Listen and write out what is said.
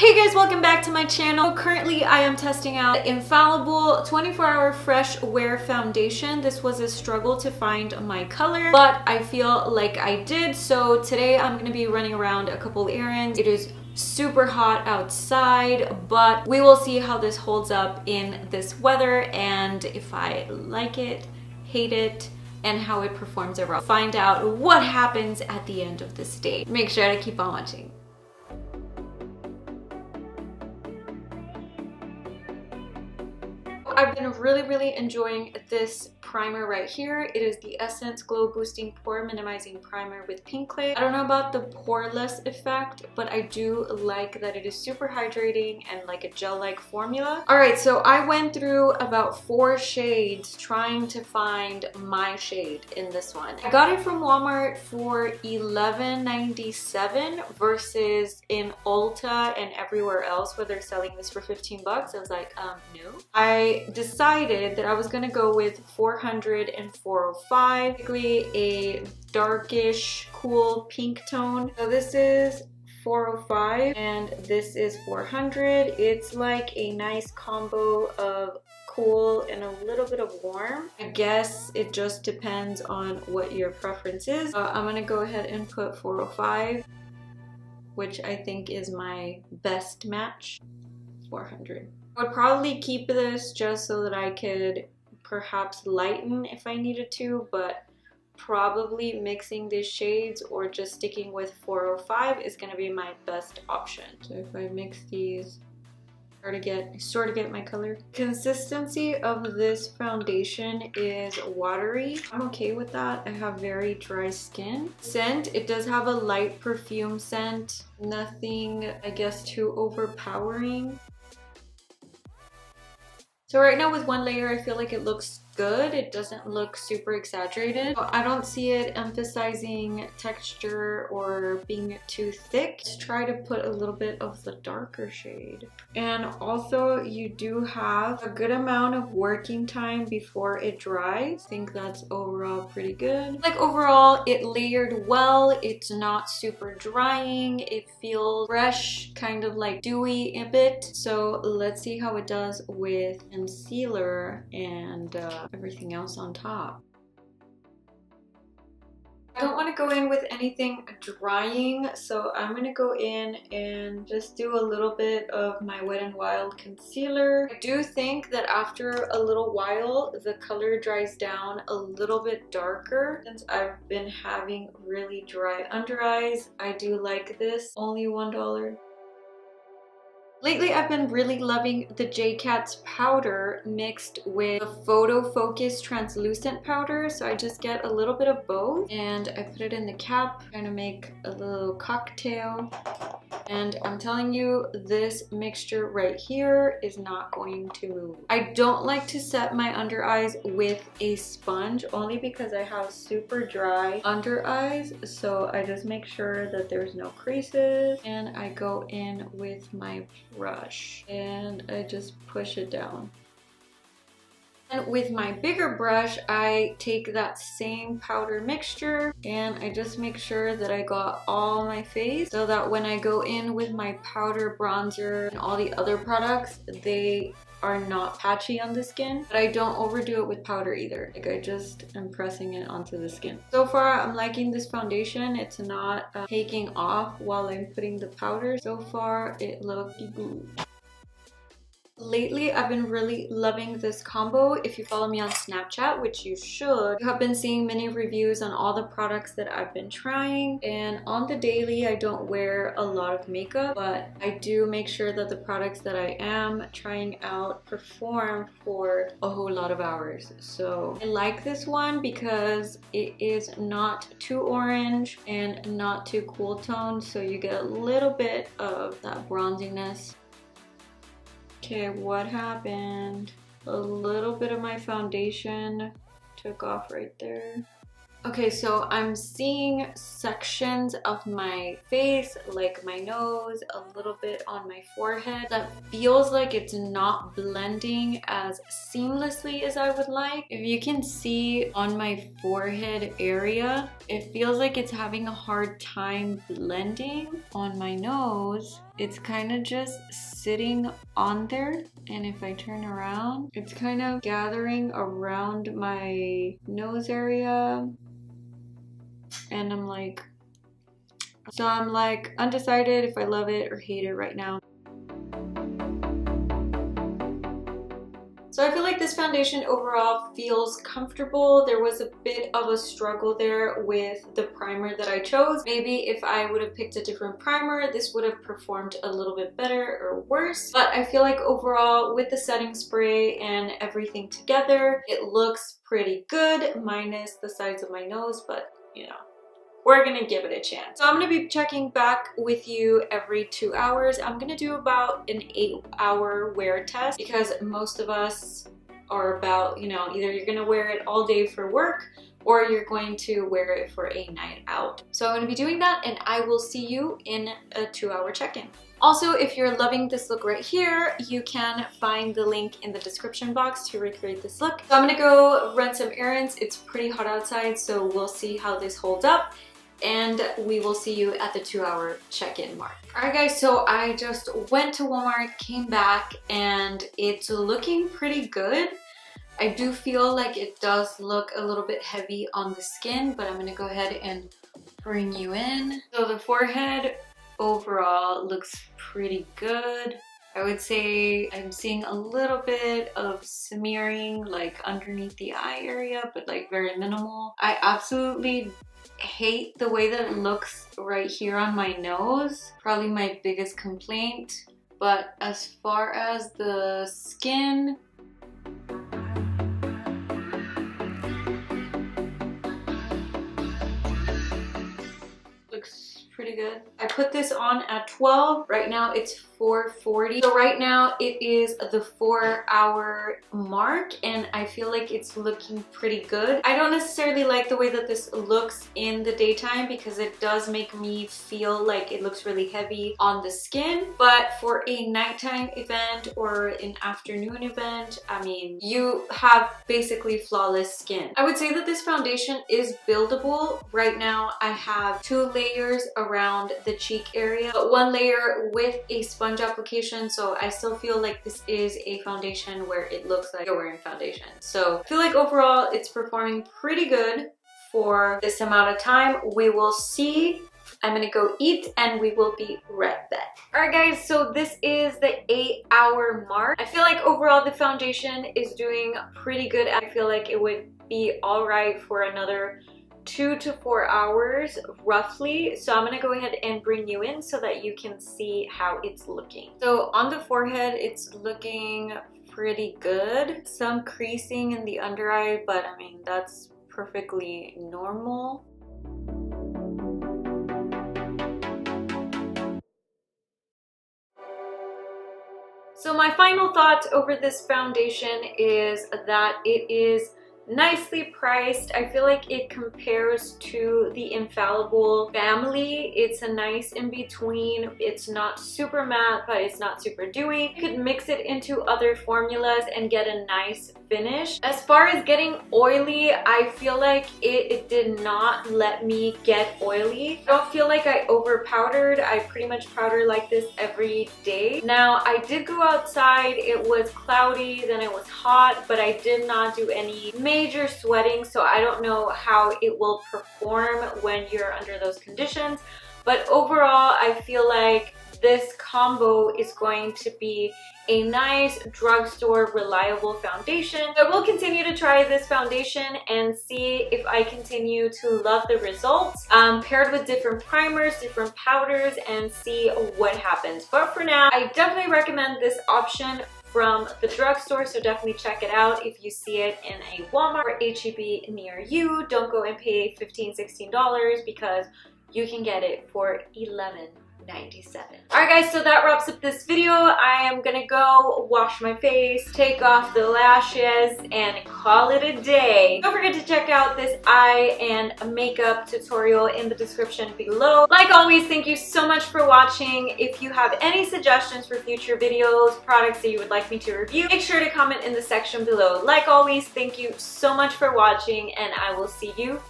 Hey guys, welcome back to my channel. Currently I am testing out Infallible 24-hour fresh wear foundation. This was a struggle to find my color, but I feel like I did. So today I'm going to be running around a couple errands. It is super hot outside, but we will see how this holds up in this weather and if I like it, hate it, and how it performs overall. Find out what happens at the end of this day. Make sure to keep on watching. I've been really enjoying this primer right here. It is the Essence Glow Boosting Pore Minimizing Primer with pink clay. I don't know about the poreless effect, but I do like that it is super hydrating and like a gel-like formula. Alright, so I went through about 4 shades trying to find my shade in this one. I got it from Walmart for $11.97 versus in Ulta and everywhere else where they're selling this for 15 bucks. I was like, no. I decided that I was gonna go with 400 and 405, basically a darkish cool pink tone. So this is 405 and this is 400. It's like a nice combo of cool and a little bit of warm. I guess it just depends on what your preference is. I'm gonna go ahead and put 405, which I think is my best match. 400. I would probably keep this just so that I could perhaps lighten if I needed to, but probably mixing these shades or just sticking with 405 is going to be my best option. So if I mix these, sort of get my color. Consistency of this foundation is watery. I'm okay with that. I have very dry skin. Scent, it does have a light perfume scent. Nothing, I guess, too overpowering. So right now with one layer, I feel like it looks good. It doesn't look super exaggerated. I don't see it emphasizing texture or being too thick. Just try to put a little bit of the darker shade. And also you do have a good amount of working time before it dries. I think that's overall pretty good. Like overall, it layered well. It's not super drying. It feels fresh, kind of like dewy a bit. So let's see how it does with concealer and everything else on top. I don't want to go in with anything drying, so I'm going to go in and just do a little bit of my Wet n Wild concealer. I do think that after a little while, the color dries down a little bit darker. Since I've been having really dry under eyes, I do like this. Only $1. Lately, I've been really loving the JCat's powder mixed with the Photo Focus translucent powder. So I just get a little bit of both and I put it in the cap, trying to make a little cocktail. And I'm telling you, this mixture right here is not going to move. I don't like to set my under eyes with a sponge only because I have super dry under eyes. So I just make sure that there's no creases and I go in with my brush and I just push it down. And with my bigger brush, I take that same powder mixture and I just make sure that I got all my face so that when I go in with my powder, bronzer, and all the other products, they are not patchy on the skin. But I don't overdo it with powder either. Like I just am pressing it onto the skin. So far, I'm liking this foundation. It's not taking off while I'm putting the powder. So far, it looks good. Lately, I've been really loving this combo. If you follow me on Snapchat, which you should, you have been seeing many reviews on all the products that I've been trying. And on the daily, I don't wear a lot of makeup, but I do make sure that the products that I am trying out perform for a whole lot of hours. So I like this one because it is not too orange and not too cool toned. So you get a little bit of that bronziness. Okay, what happened? A little bit of my foundation took off right there. Okay, so I'm seeing sections of my face, like my nose, a little bit on my forehead, that feels like it's not blending as seamlessly as I would like. If you can see on my forehead area, it feels like it's having a hard time blending. On my nose, it's kind of just sitting on there, and if I turn around, it's kind of gathering around my nose area, and I'm like undecided if I love it or hate it right now. So I feel like this foundation overall feels comfortable. There was a bit of a struggle there with the primer that I chose. Maybe if I would have picked a different primer, this would have performed a little bit better or worse. But I feel like overall with the setting spray and everything together, it looks pretty good, minus the sides of my nose, but you know, we're gonna give it a chance. So I'm gonna be checking back with you every 2 hours. I'm gonna do about an 8-hour wear test because most of us are about, you know, either you're gonna wear it all day for work or you're going to wear it for a night out. So I'm gonna be doing that, and I will see you in a 2-hour check-in. Also, if you're loving this look right here, you can find the link in the description box to recreate this look. So I'm gonna go run some errands. It's pretty hot outside, so we'll see how this holds up, and we will see you at the 2-hour check-in mark. Alright guys, so I just went to Walmart, came back, and it's looking pretty good. I do feel like it does look a little bit heavy on the skin, but I'm gonna go ahead and bring you in. So the forehead overall looks pretty good. I would say I'm seeing a little bit of smearing like underneath the eye area, but like very minimal. I absolutely hate the way that it looks right here on my nose. Probably my biggest complaint. But as far as the skin, looks pretty good. I put this on at 12. Right now it's 4:40. So right now it is the 4-hour mark, and I feel like it's looking pretty good. I don't necessarily like the way that this looks in the daytime because it does make me feel like it looks really heavy on the skin. But for a nighttime event or an afternoon event, I mean, you have basically flawless skin. I would say that this foundation is buildable. Right now I have 2 layers around the cheek area, but 1 layer with a sponge application, so I still feel like this is a foundation where it looks like you're wearing foundation. So I feel like overall it's performing pretty good for this amount of time. We will see. I'm gonna go eat and we will be right back. Alright guys, so this is the 8-hour mark. I feel like overall the foundation is doing pretty good. I feel like it would be alright for another 2 to 4 hours roughly. So I'm gonna go ahead and bring you in so that you can see how it's looking. So on the forehead, it's looking pretty good. Some creasing in the under eye, but I mean, that's perfectly normal. So my final thought over this foundation is that it is nicely priced. I feel like it compares to the Infallible family. It's a nice in between. It's not super matte, but it's not super dewy. You could mix it into other formulas and get a nice finish. As far as getting oily, I feel like it did not let me get oily. I don't feel like I over powdered. I pretty much powder like this every day. Now I did go outside. It was cloudy, then it was hot, but I did not do any major sweating, so I don't know how it will perform when you're under those conditions. But overall, I feel like this combo is going to be a nice drugstore reliable foundation. I will continue to try this foundation and see if I continue to love the results, paired with different primers, different powders, and see what happens. But for now, I definitely recommend this option from the drugstore, so definitely check it out if you see it in a Walmart or H-E-B near you. Don't go and pay $15, $16 because you can get it for $11.97. Alright guys, so that wraps up this video. I am gonna go wash my face, take off the lashes, and call it a day. Don't forget to check out this eye and makeup tutorial in the description below. Like always, thank you so much for watching. If you have any suggestions for future videos, products that you would like me to review, make sure to comment in the section below. Like always, thank you so much for watching, and I will see you